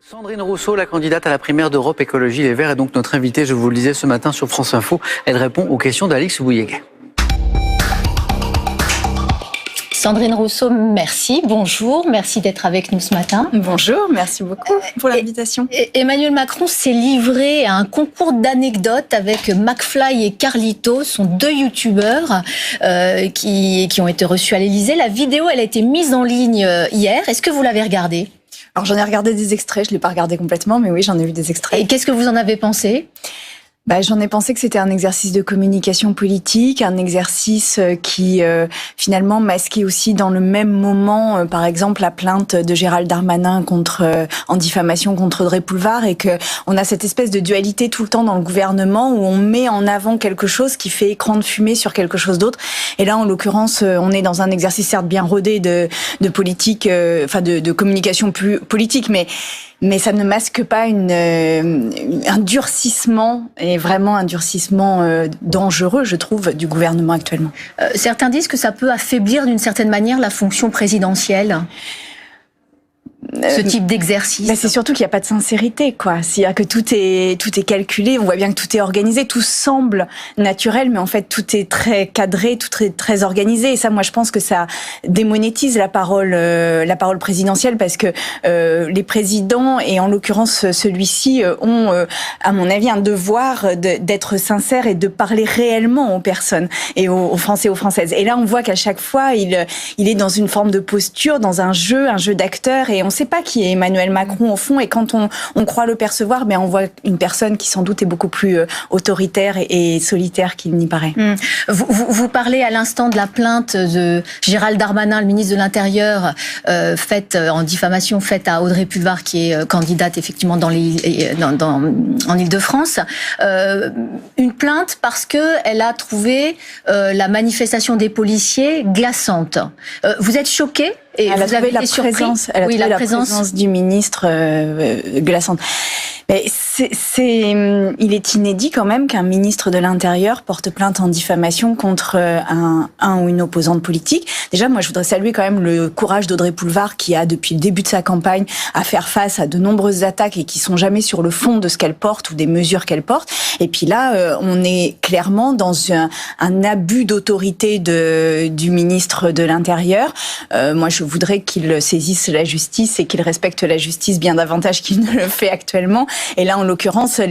Sandrine Rousseau, la candidate à la primaire d'Europe Écologie Les Verts, est donc notre invitée, je vous le disais ce matin sur France Info. Elle répond aux questions d'Alix Bouilléguet. Sandrine Rousseau, merci, bonjour, merci d'être avec nous ce matin. Bonjour, merci beaucoup pour l'invitation. Emmanuel Macron s'est livré à un concours d'anecdotes avec McFly et Carlito, sont deux youtubeurs qui ont été reçus à l'Élysée. La vidéo, elle a été mise en ligne hier, est-ce que vous l'avez regardée ? Alors j'en ai regardé des extraits, je ne l'ai pas regardé complètement, mais oui, j'en ai vu des extraits. Et qu'est-ce que vous en avez pensé ? J'en ai pensé que c'était un exercice de communication politique, un exercice qui finalement masquait aussi dans le même moment, par exemple, la plainte de Gérald Darmanin en diffamation contre Audrey Pulvar, et que on a cette espèce de dualité tout le temps dans le gouvernement où on met en avant quelque chose qui fait écran de fumée sur quelque chose d'autre. Et là, en l'occurrence, on est dans un exercice certes bien rodé de politique, de communication plus politique, mais ça ne masque pas un durcissement, et vraiment un durcissement dangereux, je trouve, du gouvernement actuellement. Certains disent que ça peut affaiblir d'une certaine manière la fonction présidentielle. Ce type d'exercice. C'est surtout qu'il n'y a pas de sincérité, quoi. C'est-à-dire que tout est calculé, on voit bien que tout est organisé, tout semble naturel, mais en fait tout est très cadré, tout est très organisé. Et ça, moi, je pense que ça démonétise la parole présidentielle, parce que les présidents, et en l'occurrence celui-ci, ont, à mon avis, un devoir d'être sincères et de parler réellement aux personnes et aux Français et aux Françaises. Et là, on voit qu'à chaque fois, il est dans une forme de posture, dans un jeu d'acteur, et on sait pas qui est Emmanuel Macron au fond, et quand on croit le percevoir, on voit une personne qui sans doute est beaucoup plus autoritaire et solitaire qu'il n'y paraît. Vous parlez à l'instant de la plainte de Gérald Darmanin, le ministre de l'Intérieur, faite en diffamation, faite à Audrey Pulvar, qui est candidate effectivement en Île-de-France. Une plainte parce que elle a trouvé la manifestation des policiers glaçante. Vous êtes choqué? Et elle a trouvé la présence du ministre glaçante. Mais il est inédit quand même qu'un ministre de l'Intérieur porte plainte en diffamation contre un ou une opposante politique. Déjà, moi, je voudrais saluer quand même le courage d'Audrey Pulvar, qui a, depuis le début de sa campagne, à faire face à de nombreuses attaques et qui sont jamais sur le fond de ce qu'elle porte ou des mesures qu'elle porte. Et puis là, on est clairement dans un abus d'autorité du ministre de l'Intérieur. Moi, je voudrais qu'il saisisse la justice et qu'il respecte la justice bien davantage qu'il ne le fait actuellement. Et là, en l'occurrence,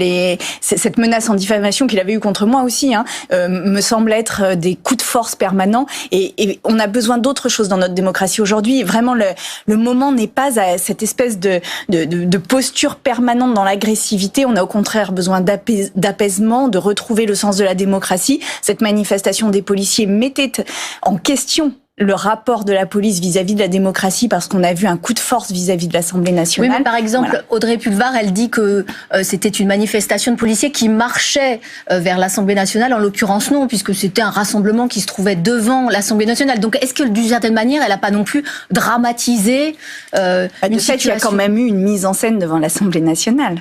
cette menace en diffamation qu'il avait eue contre moi aussi, me semble être des coups de force permanents. Et on a besoin d'autre chose dans notre démocratie aujourd'hui. Vraiment, le moment n'est pas à cette espèce de posture permanente dans l'agressivité. On a au contraire besoin d'apaisement, de retrouver le sens de la démocratie. Cette manifestation des policiers mettait en question le rapport de la police vis-à-vis de la démocratie, parce qu'on a vu un coup de force vis-à-vis de l'Assemblée nationale. Oui, mais par exemple, voilà. Audrey Pulvar, elle dit que c'était une manifestation de policiers qui marchait vers l'Assemblée nationale. En l'occurrence, non, puisque c'était un rassemblement qui se trouvait devant l'Assemblée nationale. Donc, est-ce que, d'une certaine manière, elle n'a pas non plus dramatisé de fait, il y a quand même eu une mise en scène devant l'Assemblée nationale.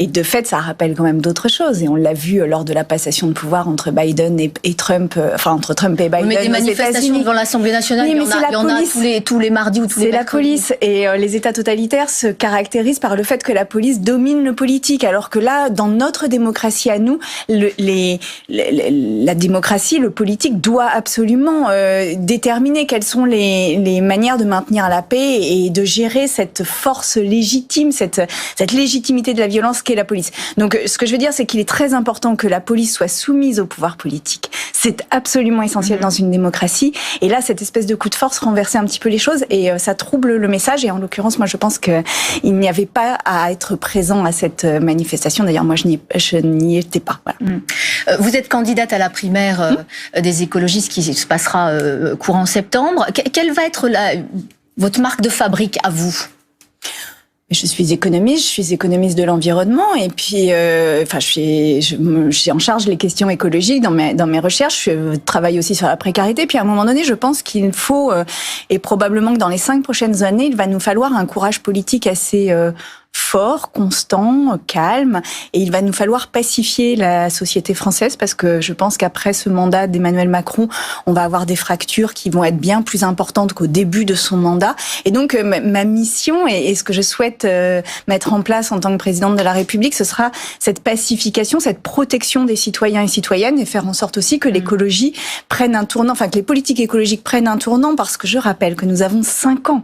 Et de fait, ça rappelle quand même d'autres choses. Et on l'a vu lors de la passation de pouvoir entre Biden et Trump, entre Trump et Biden. Mais des manifestations devant l'Assemblée nationale, il y en a tous les mardis ou tous les mercredis. C'est la police. Et les États totalitaires se caractérisent par le fait que la police domine le politique. Alors que là, dans notre démocratie à nous, la démocratie, le politique doit absolument déterminer quelles sont les manières de maintenir la paix et de gérer cette force légitime, cette légitimité de la violence qu'est la police. Donc, ce que je veux dire, c'est qu'il est très important que la police soit soumise au pouvoir politique. C'est absolument essentiel dans une démocratie. Et là, cette espèce de coup de force renversait un petit peu les choses, et ça trouble le message. Et en l'occurrence, moi, je pense qu'il n'y avait pas à être présent à cette manifestation. D'ailleurs, moi, je n'y étais pas. Voilà. Vous êtes candidate à la primaire des écologistes qui se passera courant septembre. Quelle va être votre marque de fabrique à vous ? Je suis économiste de l'environnement, et puis je suis en charge les questions écologiques dans mes recherches. Je travaille aussi sur la précarité. Puis à un moment donné, je pense qu'il faut, et probablement que dans les 5 prochaines années, il va nous falloir un courage politique assez fort, constant, calme, et il va nous falloir pacifier la société française parce que je pense qu'après ce mandat d'Emmanuel Macron, on va avoir des fractures qui vont être bien plus importantes qu'au début de son mandat. Et donc ma mission et ce que je souhaite mettre en place en tant que présidente de la République, ce sera cette pacification, cette protection des citoyens et citoyennes et faire en sorte aussi que l'écologie prenne un tournant, enfin que les politiques écologiques prennent un tournant parce que je rappelle que nous avons 5 ans.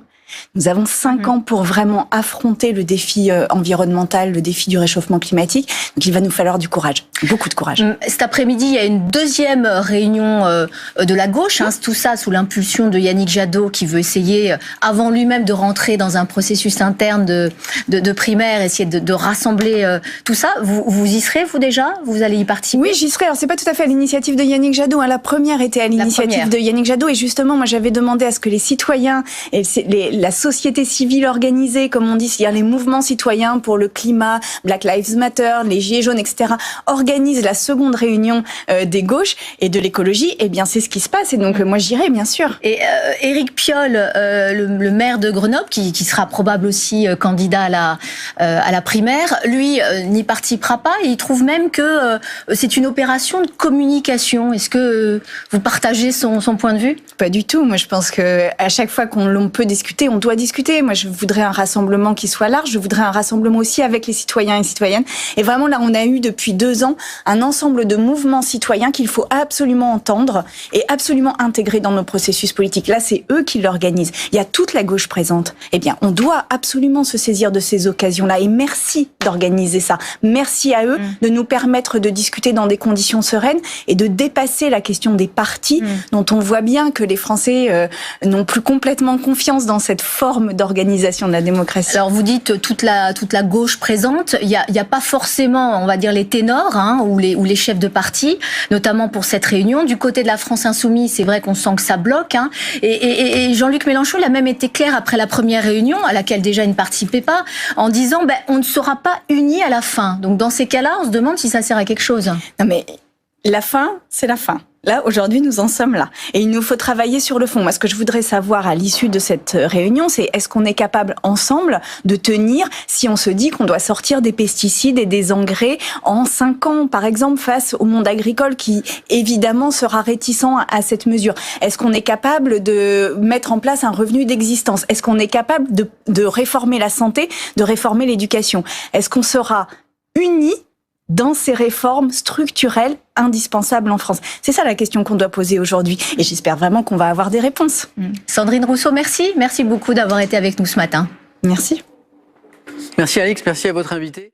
Nous avons 5 ans pour vraiment affronter le défi environnemental, le défi du réchauffement climatique. Donc il va nous falloir du courage, beaucoup de courage. Cet après-midi, il y a une deuxième réunion de la gauche, tout ça sous l'impulsion de Yannick Jadot qui veut essayer, avant lui-même, de rentrer dans un processus interne de primaire, essayer de rassembler tout ça. Vous y serez, vous déjà ? Vous allez y participer ? Oui, j'y serai. Alors c'est pas tout à fait à l'initiative de Yannick Jadot. La première était à l'initiative de Yannick Jadot. Et justement, moi j'avais demandé à ce que les citoyens et la société civile organisée, comme on dit, c'est-à-dire les mouvements citoyens pour le climat, Black Lives Matter, les Gilets jaunes, etc., organisent la seconde réunion des gauches et de l'écologie. Eh bien, c'est ce qui se passe. Et donc, moi, j'irai, bien sûr. Et Éric Piolle, le maire de Grenoble, qui sera probable aussi candidat à la primaire, lui, n'y participera pas. Et il trouve même que c'est une opération de communication. Est-ce que vous partagez son point de vue ? Pas du tout. Moi, je pense que à chaque fois qu'on peut discuter, on doit discuter. Moi, je voudrais un rassemblement qui soit large. Je voudrais un rassemblement aussi avec les citoyens et citoyennes. Et vraiment, là, on a eu depuis 2 ans un ensemble de mouvements citoyens qu'il faut absolument entendre et absolument intégrer dans nos processus politiques. Là, c'est eux qui l'organisent. Il y a toute la gauche présente. Eh bien, on doit absolument se saisir de ces occasions-là. Et merci d'organiser ça. Merci à eux de nous permettre de discuter dans des conditions sereines et de dépasser la question des partis dont on voit bien que les Français n'ont plus complètement confiance dans cette forme d'organisation de la démocratie. Alors vous dites toute la gauche présente, il y a pas forcément, on va dire, les ténors ou les chefs de parti, notamment pour cette réunion. Du côté de la France Insoumise, c'est vrai qu'on sent que ça bloque. Et Jean-Luc Mélenchon, il a même été clair après la première réunion, à laquelle déjà il ne participait pas, en disant on ne sera pas unis à la fin. Donc dans ces cas-là, on se demande si ça sert à quelque chose. Non mais la fin, c'est la fin. Là, aujourd'hui, nous en sommes là. Et il nous faut travailler sur le fond. Moi, ce que je voudrais savoir à l'issue de cette réunion, c'est est-ce qu'on est capable, ensemble, de tenir si on se dit qu'on doit sortir des pesticides et des engrais en 5 ans, par exemple, face au monde agricole qui, évidemment, sera réticent à cette mesure. Est-ce qu'on est capable de mettre en place un revenu d'existence ? Est-ce qu'on est capable de réformer la santé, de réformer l'éducation ? Est-ce qu'on sera unis dans ces réformes structurelles indispensables en France? C'est ça la question qu'on doit poser aujourd'hui. Et j'espère vraiment qu'on va avoir des réponses. Sandrine Rousseau, merci. Merci beaucoup d'avoir été avec nous ce matin. Merci. Merci Alix, merci à votre invité.